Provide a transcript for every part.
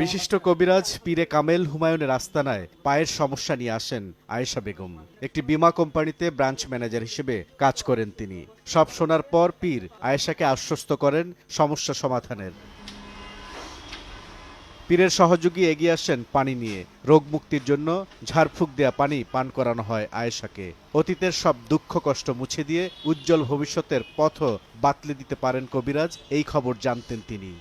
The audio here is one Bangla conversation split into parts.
বিশিষ্ট কবিরাজ পীরে কামেল হুমায়ুনের আস্তানায় পায়ের সমস্যা নিয়ে আসেন আয়েশা বেগম। একটি বীমা কোম্পানিতে ব্রাঞ্চ ম্যানেজার হিসেবে কাজ করেন তিনি। সব শোনার পর পীর আয়েশাকে আশ্বস্ত করেন সমস্যা সমাধানের। পীরের সহযোগী এগিয়ে আসেন পানি নিয়ে। রোগ মুক্তির জন্য ঝাড়ফুঁক দেয়া পানি পান করানো হয় আয়েশাকে। অতীতের সব দুঃখ কষ্ট মুছে দিয়ে উজ্জ্বল ভবিষ্যতের পথও বাতলে দিতে পারেন কবিরাজ, এই খবর জানতেন তিনি।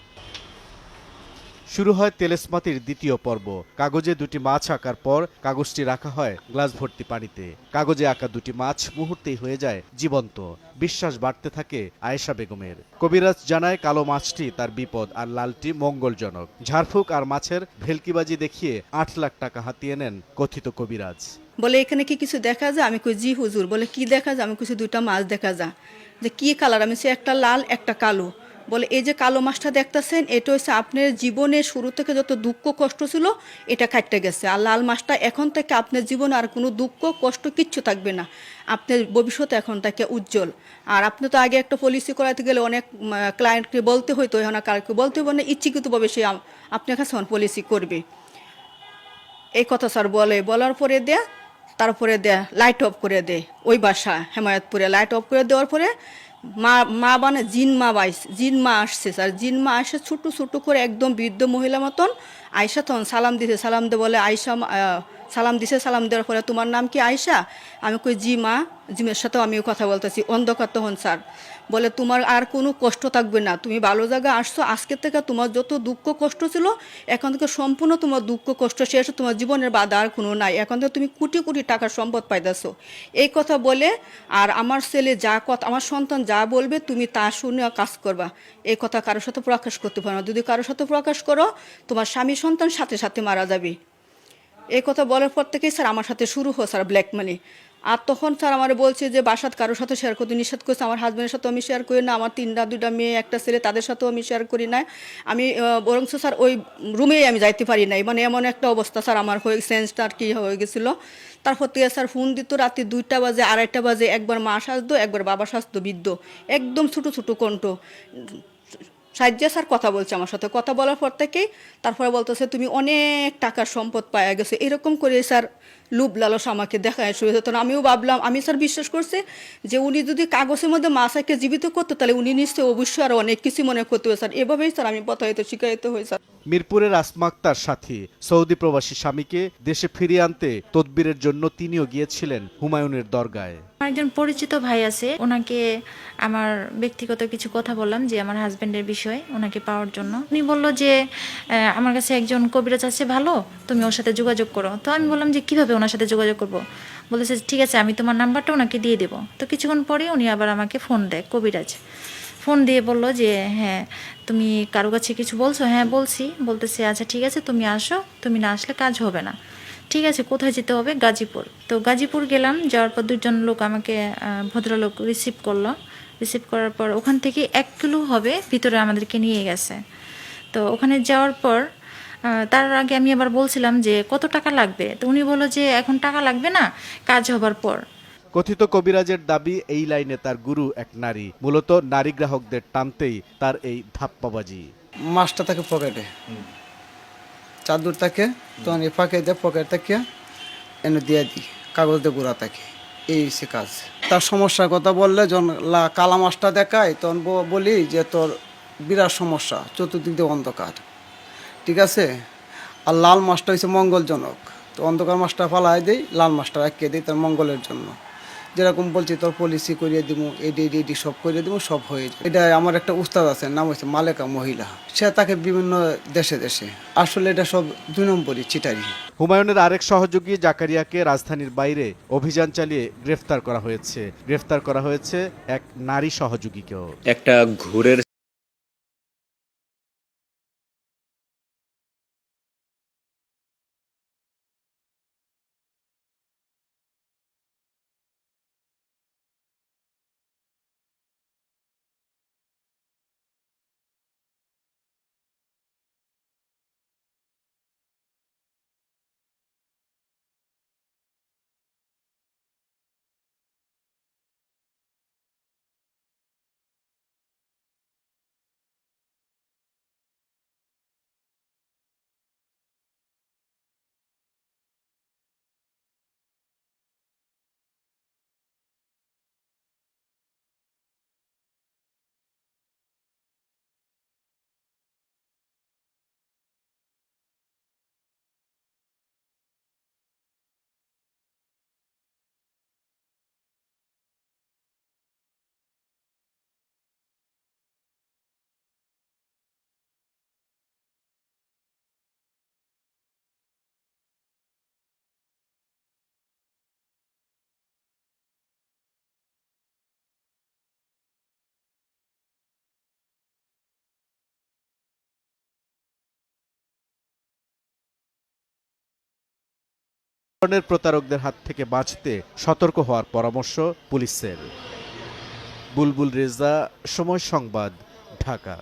শুরু হয় তেলেসমাতির দ্বিতীয় পর্ব। কাগজে দুটি মাছ আঁকার পর কাগজটি রাখা হয় গ্লাস ভর্তি পানিতে। কাগজে আঁকা দুটি মাছ মুহূর্তেই হয়ে যায় জীবন্ত। বিশ্বাস বাড়তে থাকে আয়েশা বেগমের। কবিরাজ জানায় কালো মাছটি তার বিপদ আর লালটি মঙ্গলজনক। ঝাড়ফুঁক আর মাছের ভেলকিবাজি দেখিয়ে ৮ লাখ টাকা হাতিয়ে নেন কথিত কবিরাজ। বলে এখানে কি কিছু দেখা যায়? আমি কই জি হুজুর। বলে কি দেখা যায়? আমি কিছু দুইটা মাছ দেখা যায়। যে কি কালার? আমি সে একটা লাল একটা কালো। বলে এই যে কালো মাছটা দেখতেছেন এটা হচ্ছে আপনার জীবনের শুরু থেকে যত দুঃখ কষ্ট ছিল এটা কাটতে গেছে। আর লাল মাছটা এখন থেকে আপনার জীবনে আর কোনো দুঃখ কষ্ট কিচ্ছু থাকবে না। আপনার ভবিষ্যৎ এখন থেকে উজ্জ্বল। আর আপনি তো আগে একটা পলিসি করাতে গেলে অনেক ক্লায়েন্টকে বলতে হইতো, এখন কারকে বলতে হবে না, ইচ্ছাকৃতভাবে সে আপনার কাছে পলিসি করবে। এই কথা স্যার বলার পরে দেয়া, তারপরে দেয়া লাইট অফ করে দেয় ওই বাসা হেমায়তপুরে। লাইট অফ করে দেওয়ার পরে মা মানে জিন মা আসছে স্যার। জিন মা আসে ছোটো ছোটো করে একদম বৃদ্ধ মহিলা মতন আয়সা তখন সালাম দিছে। সালাম দিয়ে বলে আয়সা সালাম দিছে। সালাম দেওয়ার পরে তোমার নাম কি আয়সা? আমি কই জি মা। জিমের সাথেও আমিও কথা বলতেছি। অন্ধকার তখন স্যার বলে তোমার আর কোনো কষ্ট থাকবে না, তুমি ভালো জায়গায় আসছো। আজকে থেকে তোমার যত দুঃখ কষ্ট ছিল এখন থেকে সম্পূর্ণ তোমার দুঃখ কষ্ট শেষ। তোমার জীবনের বাধা আর কোনো নাই। এখন থেকে তুমি কোটি কোটি টাকার সম্পদ পাইতেছো। এই কথা বলে আর আমার ছেলে যা কথা, আমার সন্তান যা বলবে তুমি তা শুনে কাজ করবা। এই কথা কারোর সাথে প্রকাশ করতে পারো না। যদি কারোর সাথে প্রকাশ করো তোমার স্বামী সন্তান সাথে সাথে মারা যাবে। এই কথা বলার পর থেকেই স্যার আমার সাথে শুরু হয় স্যার ব্ল্যাকমেলি। আর তখন স্যার আমার বলছে যে বাসাত কারোর সাথে শেয়ার করতে নিষেধ করছে। আমার হাজব্যান্ডের সাথেও আমি শেয়ার করি না, আমার দুইটা মেয়ে একটা ছেলে তাদের সাথেও আমি শেয়ার করি না। আমি বরঞ্চ স্যার ওই রুমেই আমি যাইতে পারি নাই। মানে এমন একটা অবস্থা স্যার আমার হয়ে সেন্সটা আর কি হয়ে গেছিলো। তারপর থেকে স্যার ফোন দিত রাত্রি 2টা বাজে 2:30 বাজে, একবার মা সাজতো একবার বাবা সাজতো বৃদ্ধ, একদম ছোটো ছোটো কণ্ঠ সাহায্যে স্যার কথা বলছে আমার সাথে। কথা বলার পর থেকেই তারপরে বলতেছে তুমি অনেক টাকার সম্পদ পাওয়া গেছে। এরকম করে স্যার লুভ লালস আমাকে দেখায় শুরু হতো। আমিও ভাবলাম, আমি স্যার বিশ্বাস করছি যে উনি যদি কাগজের মধ্যে মাছাকে জীবিত করতো তাহলে উনি নিশ্চয়ই অবশ্যই আরও অনেক কিছু মনে করতে হবে স্যার। এভাবেই স্যার আমি প্রতারিত শিকারিত হই স্যার। মিরপুরের আসমা আক্তার সাথী সৌদি প্রবাসী স্বামীকে দেশে ফিরিয়ে আনতে তদবিরের জন্য তিনিও গিয়েছিলেন হুমায়ুনের দরগায়। আমার একজন পরিচিত ভাই আছে, ওনাকে আমার ব্যক্তিগত কিছু কথা বললাম যে আমার হাজবেন্ডের বিষয়ে ওনাকে পাওয়ার জন্য। উনি বললো যে আমার কাছে একজন কবিরাজ আছে ভালো, তুমি ওর সাথে যোগাযোগ করো। তো আমি বললাম যে কিভাবে ওনার সাথে যোগাযোগ করবো? বলেছে ঠিক আছে আমি তোমার নাম্বারটা ওনাকে দিয়ে দেবো। তো কিছুক্ষণ পরে উনি আবার আমাকে ফোন দেয়, কবিরাজ ফোন দিয়ে বললো যে হ্যাঁ তুমি কারো কাছে কিছু বলছো? হ্যাঁ বলছি। বলতেছে আচ্ছা ঠিক আছে তুমি আসো, তুমি না আসলে কাজ হবে না। ঠিক আছে কোথায় যেতে হবে? গাজীপুর। তো গাজীপুর গেলাম, যাওয়ার পর দুজন লোক আমাকে ভদ্রলোক রিসিভ করলো। রিসিভ করার পর ওখান থেকে 1 কিলো হবে ভিতরে আমাদেরকে নিয়ে গেছে। তো ওখানে যাওয়ার পর তার আগে আমি আবার বলছিলাম যে কত টাকা লাগবে? তো উনি বললো যে এখন টাকা লাগবে না, কাজ হবার পর। কথিত কবিরাজের দাবি এই লাইনে তার গুরু এক নারী। মূলত নারী গ্রাহকদের টানতেই তার এই ধাপ্পাবাজি। মাছটা থাকে পকেটে, চাদর থাকে, তখন এ ফাঁকে দিয়ে পকেট থেকে এনে দিয়ে দিই, কাগজ দিয়ে গুঁড়া থাকে। এই হচ্ছে কাজ। তার সমস্যার কথা বললে যখন কালা মাছটা দেখায় তখন বলি যে তোর বিরাট সমস্যা, চতুর্দিক দিয়ে অন্ধকার, ঠিক আছে। আর লাল মাছটা হচ্ছে মঙ্গলজনক। তো অন্ধকার মাছটা ফালাই দিই, লাল মাছটা রাখিয়ে দিই তার মঙ্গলের জন্য। যেরকম বলছি তোর পলিসি করিয়ে দিব, এডি সব করিয়ে দিব, সব হয়ে যায়। এটা আমার একটা উস্তাদ আছে, নাম হচ্ছে মালেকা মহিলা। সে তাকে বিভিন্ন দেশে দেশে, আসলে এটা সব 2 নম্বরই চিটারি। হুমায়ুনের আরেক সহযোগী জাকারিয়াকে রাজধানীর বাইরে অভিযান চালিয়ে গ্রেফতার করা হয়েছে। গ্রেফতার করা হয়েছে এক নারী সহযোগীকেও। একটা ঘুরের ধরনের প্রতারকদের হাত থেকে বাঁচতে সতর্ক হওয়ার পরামর্শ পুলিশের। বুলবুল রেজা, সময় সংবাদ, ঢাকা।